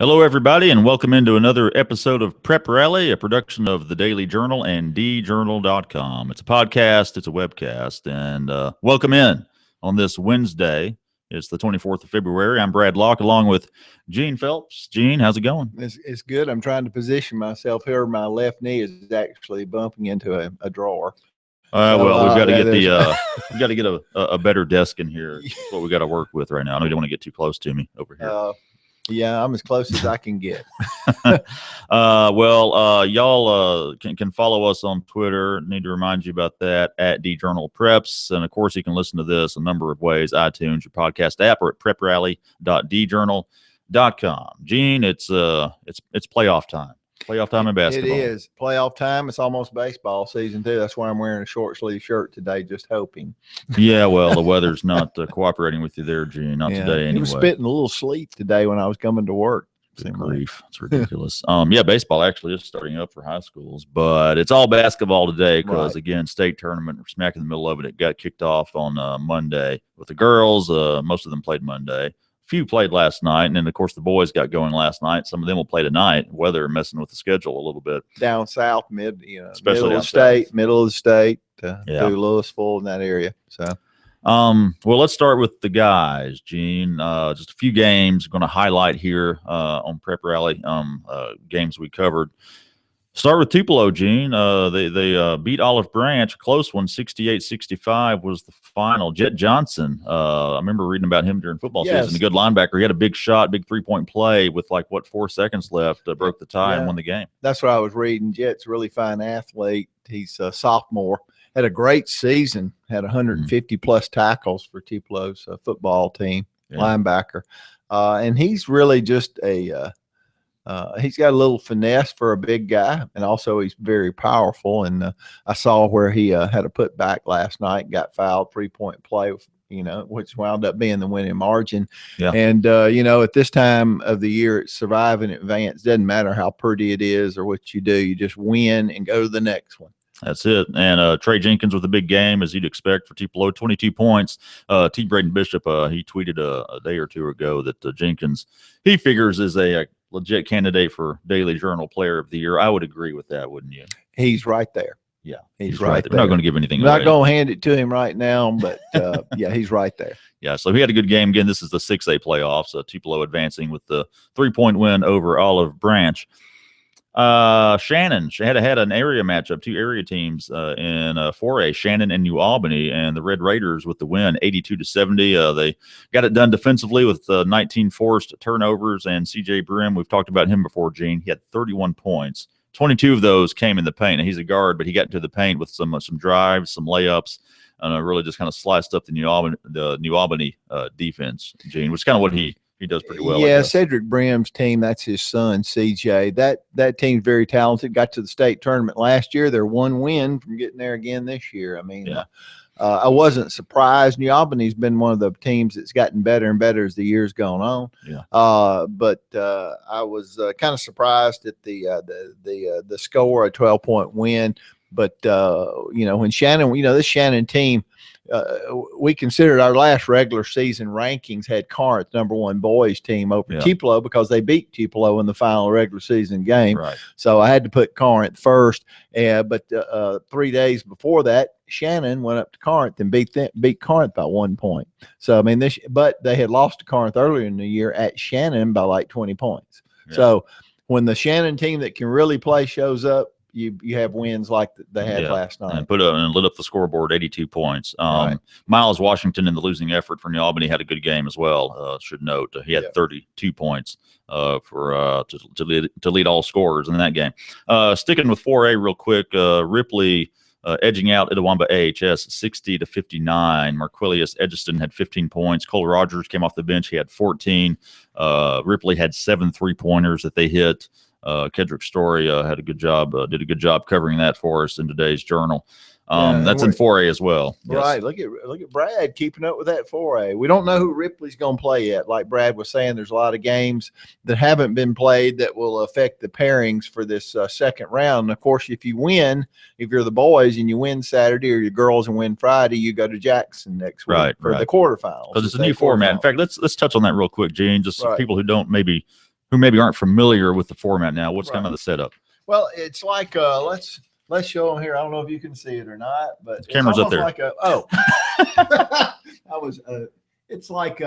Hello, everybody, and welcome into another episode of Prep Rally, a production of the Daily Journal and djournal.com. It's a podcast, it's a webcast, and welcome in on this Wednesday. It's the 24th of February. I'm Brad Locke along with Gene Phelps. Gene, how's it going? It's good. I'm trying to position myself here. My left knee is actually bumping into a drawer. Well, we've got to get we've got to get a better desk in here. That's what we got to work with right now. I know you don't want to get too close to me over here. Yeah, I'm as close as I can get. Y'all can follow us on Twitter. Need to remind you about that at djournalpreps. And, of course, you can listen to this a number of ways, iTunes, your podcast app, or at preprally.djournal.com. Gene, it's playoff time. Playoff time in basketball. It is. Playoff time. It's almost baseball season, too. That's why I'm wearing a short sleeve shirt today, just hoping. Yeah, well, the weather's not cooperating with you there, Gene. Not today, anyway. It was spitting a little sleet today when I was coming to work. Good grief. It's ridiculous. Baseball actually is starting up for high schools, but it's all basketball today because, again, state tournament, we're smack in the middle of it. It got kicked off on Monday with the girls. Most of them played Monday. Few played last night, and then of course the boys got going last night. Some of them will play tonight. Weather messing with the schedule a little bit down south, especially middle of the state, through Louisville in that area. So, well, let's start with the guys, Gene. Just a few games going to highlight here on Prep Rally. Games we covered. Start with Tupelo, Gene. They beat Olive Branch, a close one, 68-65 was the final. Jet Johnson, I remember reading about him during football season. A good linebacker. He had a big shot, big three-point play with 4 seconds left, broke the tie and won the game. That's what I was reading. Jet's a really fine athlete. He's a sophomore. Had a great season. Had 150-plus tackles for Tupelo's football team, linebacker. And he's really just he's got a little finesse for a big guy, and also he's very powerful. And I saw where he had a putback last night, got fouled, 3-point play, which wound up being the winning margin. Yeah. And, at this time of the year, it's survive and advance. Doesn't matter how pretty it is or what you do. You just win and go to the next one. That's it. And Trey Jenkins with a big game, as you'd expect for Tupelo, 22 points. T. Braden Bishop, he tweeted a day or two ago that Jenkins, he figures, is a legit candidate for Daily Journal Player of the Year. I would agree with that, wouldn't you? He's right there. Yeah, he's right there. We're not going to give anything away. I'm not going to hand it to him right now, but yeah, he's right there. Yeah, so he had a good game. Again, this is the 6A playoffs. Tupelo advancing with the 3-point win over Olive Branch. Shannon had an area matchup, 2 area teams in 4A, Shannon and New Albany, and the Red Raiders with the win, 82-70. They got it done defensively with 19 forced turnovers, and C.J. Brim, we've talked about him before, Gene. He had 31 points. 22 of those came in the paint. And he's a guard, but he got into the paint with some drives, some layups, and really just kind of sliced up the New Albany defense, Gene, which is kind of what he does pretty well. Yeah, Cedric Brim's team, that's his son, CJ. That team's very talented. Got to the state tournament last year. They're 1 win from getting there again this year. I mean, I wasn't surprised. New Albany's been one of the teams that's gotten better and better as the year's gone on. Yeah. But I was kind of surprised at the score, a 12-point win. But when Shannon, this Shannon team, we considered our last regular season rankings had Corinth #1 boys team over Tupelo because they beat Tupelo in the final regular season game. Right. So I had to put Corinth first. But 3 days before that, Shannon went up to Corinth and beat Corinth by 1 point. So I mean, but they had lost to Corinth earlier in the year at Shannon by 20 points. Yeah. So when the Shannon team that can really play shows up, you have wins like they had last night. And lit up the scoreboard, 82 points. Miles Washington in the losing effort for New Albany had a good game as well. Should note he had 32 points to lead all scorers in that game. Sticking with 4A real quick, Ripley edging out Itawamba AHS 60-59. Marquilius Edgiston had 15 points. Cole Rogers came off the bench. He had 14. Ripley had 7 3-pointers that they hit. Kedrick Story did a good job covering that for us in today's journal. That's in 4A as well. Right. Look at Brad keeping up with that 4A. We don't know who Ripley's going to play yet. Like Brad was saying, there's a lot of games that haven't been played that will affect the pairings for this second round. And of course, if you win, if you're the boys and you win Saturday, or your girls and win Friday, you go to Jackson next week for the quarterfinals. Because it's a new format. In fact, let's touch on that real quick, Gene. Just so people who don't maybe who maybe aren't familiar with the format now, what's kind of the setup? Well, it's like let's show them here. I don't know if you can see it or not, but the camera's up there. Like it's like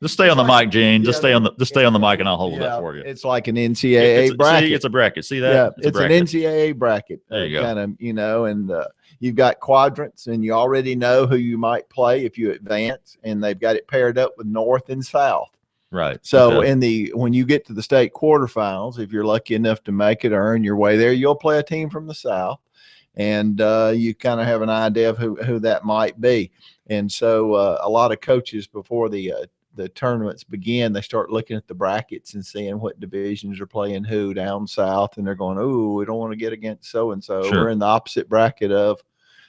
just stay on the mic, Gene. Just stay on the mic, and I'll hold it for you. It's like an NCAA bracket. See, it's a bracket. See that? Yeah, it's an NCAA bracket. There you go. Kind of, and you've got quadrants, and you already know who you might play if you advance, and they've got it paired up with North and South. Right. So when you get to the state quarterfinals, if you're lucky enough to make it or earn your way there, you'll play a team from the South, and you kind of have an idea of who that might be. And so a lot of coaches before the tournaments begin, they start looking at the brackets and seeing what divisions are playing who down south, and they're going, "Ooh, we don't want to get against so and so. We're in the opposite bracket of."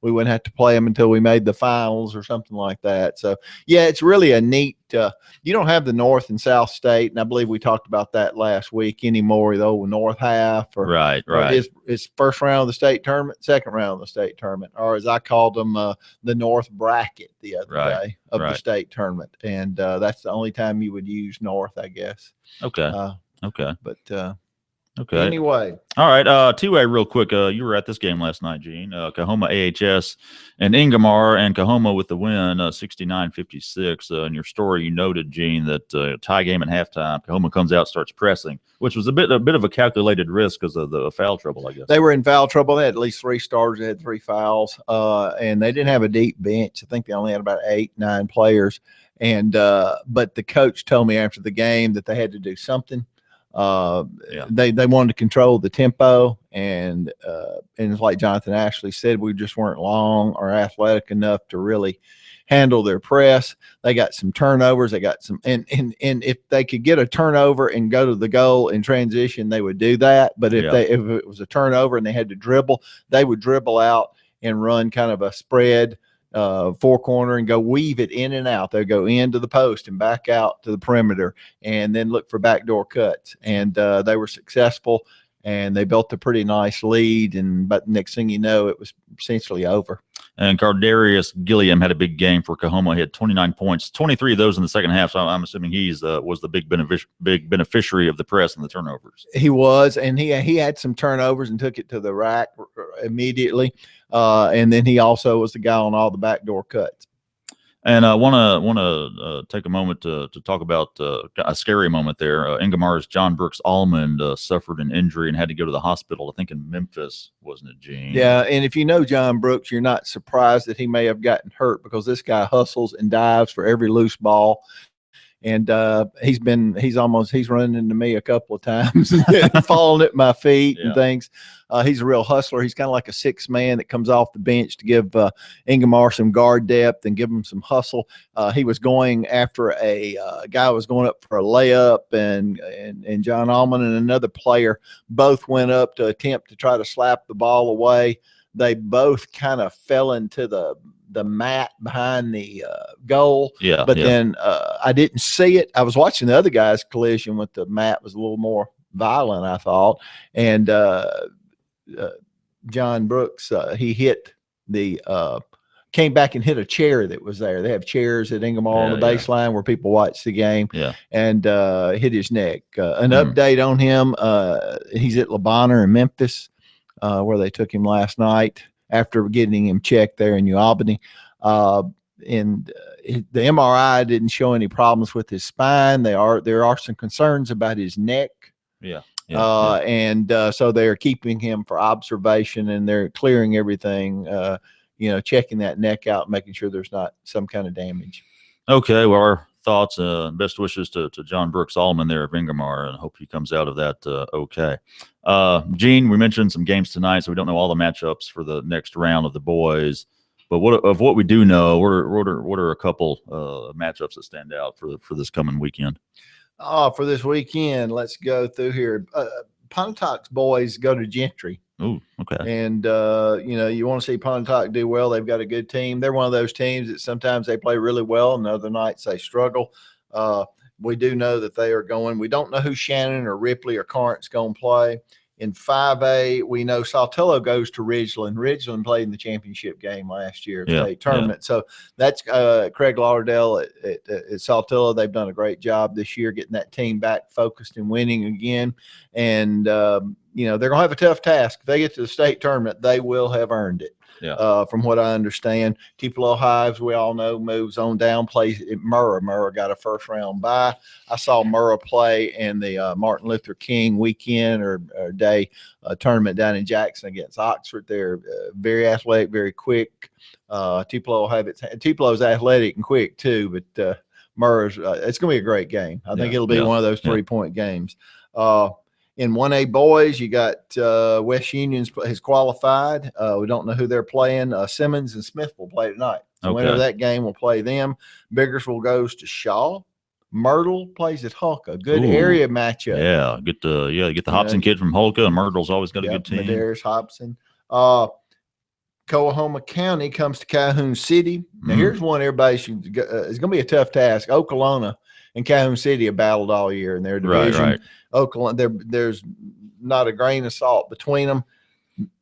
We wouldn't have to play them until we made the finals or something like that. So, yeah, it's really a neat you don't have the North and South State, and I believe we talked about that last week anymore, though, North half. Or, right. It's first round of the state tournament, second round of the state tournament, or as I called them, the North bracket the other day of the state tournament. And that's the only time you would use North, I guess. Okay. But okay. Anyway. All right. 2A real quick. You were at this game last night, Gene. Coahoma AHS and Ingomar, and Coahoma with the win, 69-56. In your story, you noted, Gene, that tie game at halftime, Coahoma comes out, starts pressing, which was a bit of a calculated risk because of the foul trouble, I guess. They were in foul trouble. They had at least 3 starters. They had 3 fouls, and they didn't have a deep bench. I think they only had about 8, 9 players. And but the coach told me after the game that they had to do something. They wanted to control the tempo, and it's like Jonathan Ashley said, we just weren't long or athletic enough to really handle their press. They got some turnovers. They got some, and if they could get a turnover and go to the goal in transition, they would do that. But if it was a turnover and they had to dribble, they would dribble out and run kind of a spread 4-corner and go weave it in and out. They'll go into the post and back out to the perimeter and then look for backdoor cuts. And they were successful, and they built a pretty nice lead. But next thing you know, it was essentially over. And Cardarius Gilliam had a big game for Coahoma. He had 29 points, 23 of those in the second half. So I'm assuming he's was the big beneficiary of the press and the turnovers. He was, and he had some turnovers and took it to the rack immediately. And then he also was the guy on all the backdoor cuts. And I want to take a moment to talk about a scary moment there. Ingomar's John Brooks Almond suffered an injury and had to go to the hospital, I think in Memphis, wasn't it, Gene? Yeah, and if you know John Brooks, you're not surprised that he may have gotten hurt, because this guy hustles and dives for every loose ball. And he's running into me a couple of times and falling at my feet and things. He's a real hustler. He's kind of like a 6th man that comes off the bench to give Ingomar some guard depth and give him some hustle. He was going after a guy was going up for a layup, and John Allman and another player both went up to attempt to try to slap the ball away. They both kind of fell into the mat behind the goal. But then I didn't see it. I was watching the other guy's collision with the mat was a little more violent, I thought. And John Brooks, he hit came back and hit a chair that was there. They have chairs at Ingomar on the baseline where people watch the game, and hit his neck. An update on him, he's at Le Bonheur in Memphis, where they took him last night after getting him checked there in New Albany. And the MRI didn't show any problems with his spine. There are some concerns about his neck. And so they're keeping him for observation, and they're clearing everything, checking that neck out, making sure there's not some kind of damage. Okay. Well, our thoughts, best wishes to John Brooks Allman there of Ingomar, and hope he comes out of that okay. Gene, we mentioned some games tonight, so we don't know all the matchups for the next round of the boys. But what we do know, what are a couple matchups that stand out for this coming weekend? For this weekend, let's go through here. Pontoac's boys go to Gentry. Oh, okay. And you want to see Pontoac do well. They've got a good team. They're one of those teams that sometimes they play really well, and other nights they struggle. We do know that they are going. We don't know who Shannon or Ripley or Carnt's going to play In 5A, we know Saltillo goes to Ridgeland. Ridgeland played in the championship game last year, state tournament. So that's Craig Lauderdale at Saltillo. They've done a great job this year getting that team back focused and winning again. And, you know, they're going to have a tough task. If they get to the state tournament, they will have earned it. Yeah. From what I understand, Tupelo High, as we all know, moves on down, plays at Murrah. Murrah got a first-round bye. I saw Murrah play in the Martin Luther King weekend or day tournament down in Jackson against Oxford. They're very athletic, very quick. Tupelo's athletic and quick too, but Murrah's it's going to be a great game. I think it'll be one of those 3-point games. In 1A boys, you got West Union has qualified. We don't know who they're playing. Simmons and Smith will play tonight. So the winner of that game will play them. Biggersville goes to Shaw. Myrtle plays at Hulka. Good area matchup. Yeah, get the Hobson kid from Hulka, and Myrtle's always got a good team. Medeiros Hobson. Coahoma County comes to Calhoun City. Now, here's one everybody should it's going to be a tough task. Okolona and Calhoun City have battled all year in their division. Right. Okolona, there's not a grain of salt between them.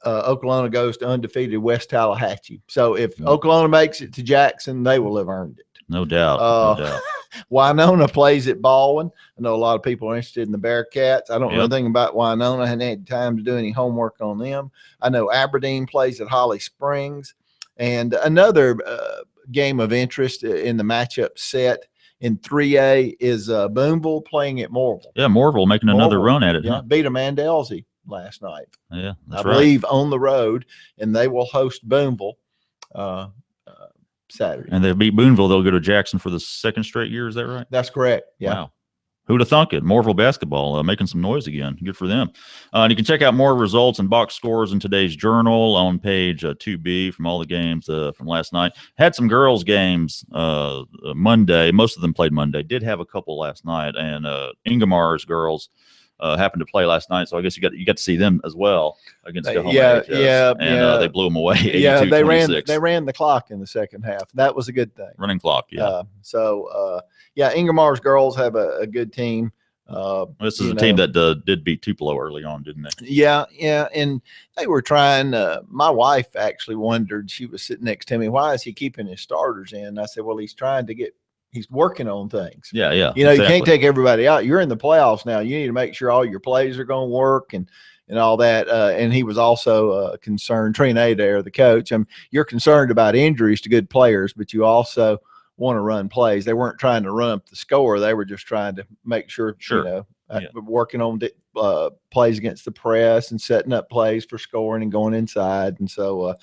Okolona goes to undefeated West Tallahatchie. So if Okolona makes it to Jackson, they will have earned it. No doubt. Winona plays at Baldwin. I know a lot of people are interested in the Bearcats. I don't know anything about Winona. I hadn't had time to do any homework on them. I know Aberdeen plays at Holly Springs. And another game of interest in the matchup set in 3A is Boonville playing at Morville. Yeah, Morville making another run at it. Yeah, beat Amandelzy last night. Yeah, I believe on the road, and they will host Boonville Saturday. And they beat Boonville. They'll go to Jackson for the second straight year. Is that right? That's correct. Yeah. Wow. Who'd have thunk it? Morville basketball making some noise again. Good for them. And you can check out more results and box scores in today's journal on page 2B from all the games from last night. Had some girls' games Monday. Most of them played Monday. Did have a couple last night. And Ingemar's girls happened to play last night, so I guess you got to see them as well against Oklahoma. They blew them away. 82-26. They ran the clock in the second half. That was a good thing. Running clock, Ingemar's girls have a good team. This is a team that did beat Tupelo early on, didn't they? Yeah, and they were trying. My wife actually wondered. She was sitting next to me. Why is he keeping his starters in? I said, well, he's trying to get. He's working on things. Yeah. You know, exactly. You can't take everybody out. You're in the playoffs now. You need to make sure all your plays are going to work and all that. And he was also concerned. Trina Adair, the coach. You're concerned about injuries to good players, but you also want to run plays. They weren't trying to run up the score. They were just trying to make sure. Working on plays against the press and setting up plays for scoring and going inside. And so,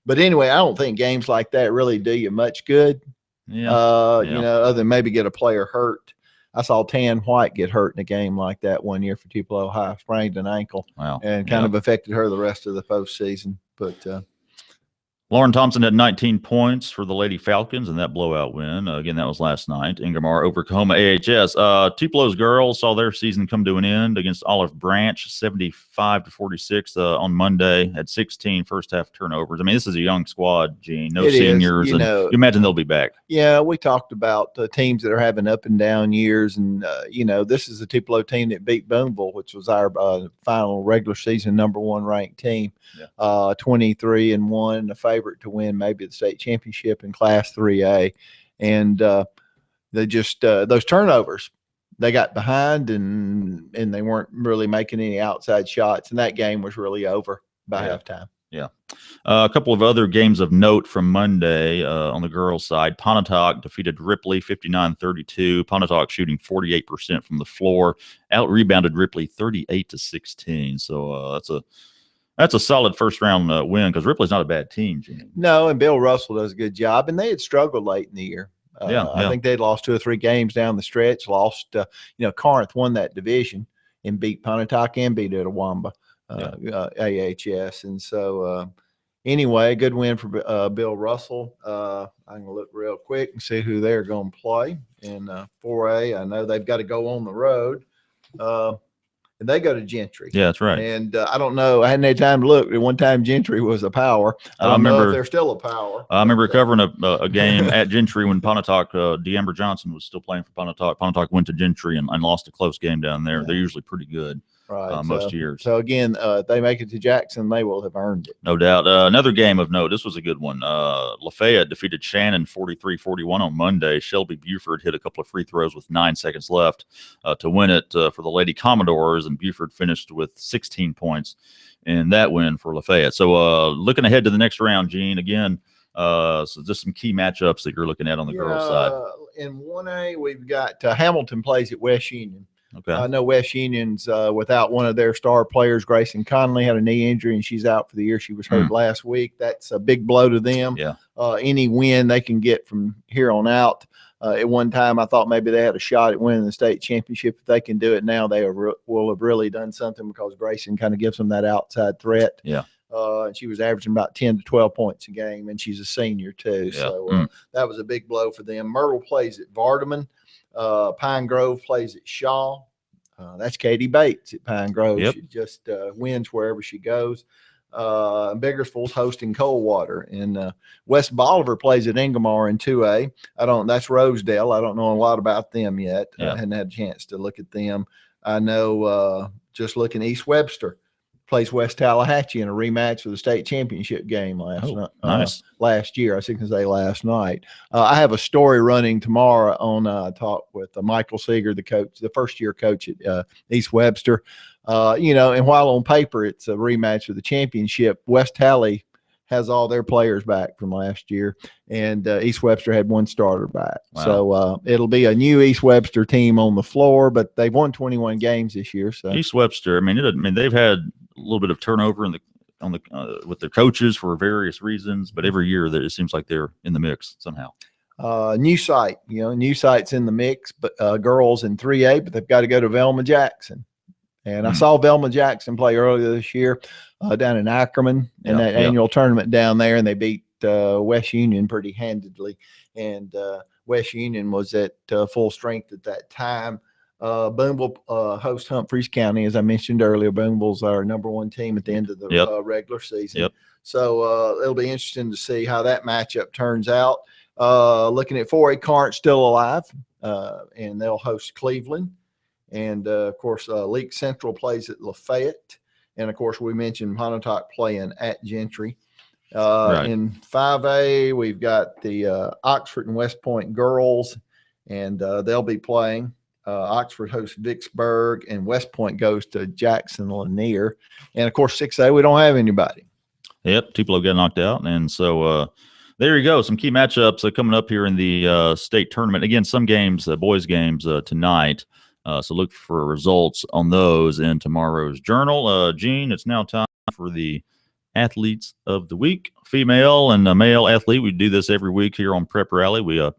but anyway, I don't think games like that really do you much good. You know, other than maybe get a player hurt. I saw Tan White get hurt in a game like that one year for Tupelo High, sprained an ankle, and kind of affected her the rest of the postseason. But Lauren Thompson had 19 points for the Lady Falcons in that blowout win. Again, that was last night. Ingemar over Oklahoma AHS. Tupelo's girls saw their season come to an end against Olive Branch, 75-46 on Monday. Had 16 first-half turnovers. I mean, this is a young squad, Gene. No seniors. You imagine they'll be back. Yeah, we talked about teams that are having up and down years. And, this is a Tupelo team that beat Boonville, which was our final regular season #1 ranked team. 23-1, a favorite to win maybe the state championship in Class 3A. And they just those turnovers, they got behind and they weren't really making any outside shots, and that game was really over by halftime. A couple of other games of note from Monday on the girls' side. Pontotoc defeated Ripley 59-32. Pontotoc shooting 48% from the floor, out-rebounded Ripley 38-16. So that's a solid first-round win because Ripley's not a bad team, Gene. No, and Bill Russell does a good job, and they had struggled late in the year. I think they'd lost 2 or 3 games down the stretch. Corinth won that division and beat Pontotoc and beat Itawamba, AHS. And so, anyway, good win for Bill Russell. I'm going to look real quick and see who they're going to play in 4A. I know they've got to go on the road. And they go to Gentry. Yeah, that's right. And I don't know. I hadn't had time to look. At one time, Gentry was a power. I don't know if they're still a power. I remember covering a game at Gentry when Pontotoc, D'Amber Johnson was still playing for Pontotoc. Pontotoc went to Gentry and lost a close game down there. Yeah. They're usually pretty good. Right. most years. So again, if they make it to Jackson, they will have earned it. No doubt. Another game of note. This was a good one. Lafayette defeated Shannon 43-41 on Monday. Shelby Buford hit a couple of free throws with 9 seconds left to win it for the Lady Commodores, and Buford finished with 16 points in that win for Lafayette. So looking ahead to the next round, Gene, again, so just some key matchups that you're looking at on the girls' side. In 1A, we've got Hamilton plays at West Union. Okay. I know West Union's without one of their star players. Grayson Conley had a knee injury, and she's out for the year. She was hurt last week. That's a big blow to them. Yeah. Any win they can get from here on out. At one time, I thought maybe they had a shot at winning the state championship. If they can do it now, they will have really done something, because Grayson kind of gives them that outside threat. Yeah. And she was averaging about 10 to 12 points a game, and she's a senior too. Yeah. So that was a big blow for them. Myrtle plays at Vardaman. Pine Grove plays at Shaw. That's Katie Bates at Pine Grove. Yep. She just wins wherever she goes. Biggersfield's hosting Coldwater, and West Bolivar plays at Ingomar in 2A. That's Rosedale. I don't know a lot about them yet. Yeah. I hadn't had a chance to look at them. I know just looking, East Webster plays West Tallahatchie in a rematch of the state championship game last year. I think say last night. I have a story running tomorrow on talk with Michael Seeger, the coach, the first-year coach at East Webster. And while on paper it's a rematch of the championship, West Tally has all their players back from last year, and East Webster had one starter back. Wow. So it'll be a new East Webster team on the floor, but they've won 21 games this year. So East Webster, I mean, they've had a little bit of turnover with their coaches for various reasons, but every year it seems like they're in the mix somehow. New site, new site's in the mix, but girls in 3A, but they've got to go to Velma Jackson. And I saw Velma Jackson play earlier this year down in Ackerman in that annual tournament down there, and they beat West Union pretty handedly. And West Union was at full strength at that time. Boonville hosts Humphreys County, as I mentioned earlier. Boonville's our #1 team at the end of the regular season. Yep. So it'll be interesting to see how that matchup turns out. Looking at 4A, Corinth's still alive, and they'll host Cleveland. And, of course, Leake Central plays at Lafayette. And, of course, we mentioned Pontotoc playing at Gentry. Right. In 5A, we've got the Oxford and West Point girls, and they'll be playing. Oxford hosts Vicksburg, and West Point goes to Jackson Lanier. And, of course, 6A, we don't have anybody. Yep, Tupelo got knocked out. And so there you go. Some key matchups coming up here in the state tournament. Again, some games, boys' games tonight. So look for results on those in tomorrow's journal. Gene, it's now time for the athletes of the week, female and male athlete. We do this every week here on Prep Rally. We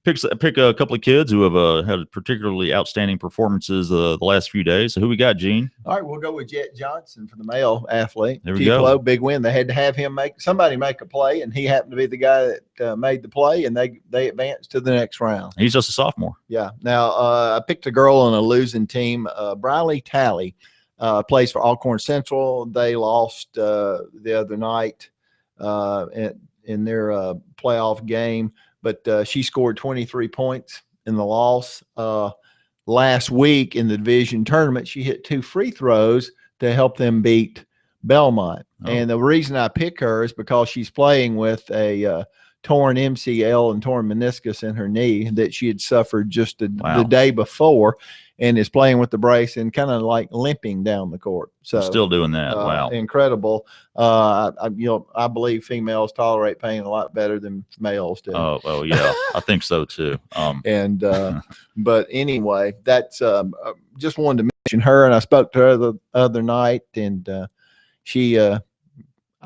pick a couple of kids who have had particularly outstanding performances the last few days. So who we got, Gene? All right, we'll go with Jet Johnson for the male athlete. There we go. Big win. They had to have him make a play, and he happened to be the guy that made the play, and they advanced to the next round. He's just a sophomore. Yeah. Now, I picked a girl on a losing team. Briley Talley plays for Alcorn Central. They lost the other night in their playoff game. But she scored 23 points in the loss. Last week in the division tournament, she hit 2 free throws to help them beat Belmont. Oh. And the reason I pick her is because she's playing with a torn MCL and torn meniscus in her knee that she had suffered just the day before, and is playing with the brace and kind of like limping down the court. So still doing that. Wow. Incredible. I believe females tolerate pain a lot better than males do. Oh yeah. I think so too. But anyway, that's just wanted to mention her, and I spoke to her the other night, and she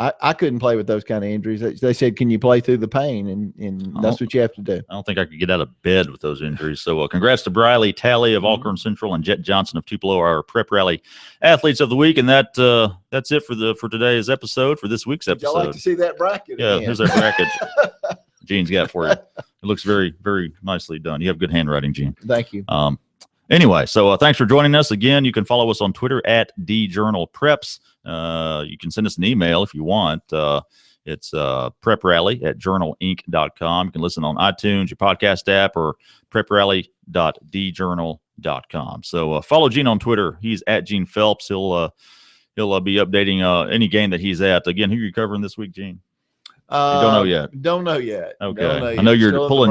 I couldn't play with those kind of injuries. They said, can you play through the pain? And that's what you have to do. I don't think I could get out of bed with those injuries. So congrats to Briley Talley of Alcorn Central and Jet Johnson of Tupelo, our Prep Rally athletes of the week. And that's it for today's episode, for this week's episode. Y'all like to see that bracket Yeah, again. here's our bracket Gene's got for you. It looks very, very nicely done. You have good handwriting, Gene. Thank you. Anyway, so thanks for joining us. Again, you can follow us on Twitter at DJournalPreps. You can send us an email if you want. It's preprally@journalinc.com. You can listen on iTunes, your podcast app, or preprally.djournal.com. So follow Gene on Twitter. He's at Gene Phelps. He'll be updating any game that he's at. Again, who are you covering this week, Gene? You don't know yet. Don't know yet. Okay. Don't know I yet. know you're Still pulling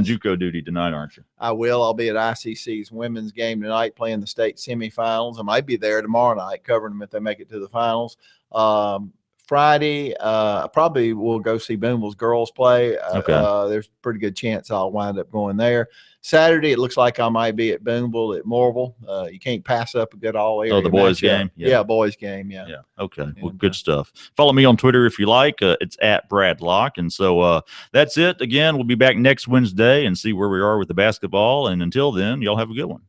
JUCO duty tonight, aren't you? I will. I'll be at ICC's women's game tonight, playing the state semifinals. I might be there tomorrow night covering them if they make it to the finals. Friday, I probably will go see Boonville's girls play. Okay. There's a pretty good chance I'll wind up going there. Saturday, it looks like I might be at Boonville at Morville. You can't pass up a good all-area. Oh, the boys' game? Yeah, boys' game, yeah. Okay. Well, good stuff. Follow me on Twitter if you like. It's at Brad Locke. And so that's it. Again, we'll be back next Wednesday and see where we are with the basketball. And until then, y'all have a good one.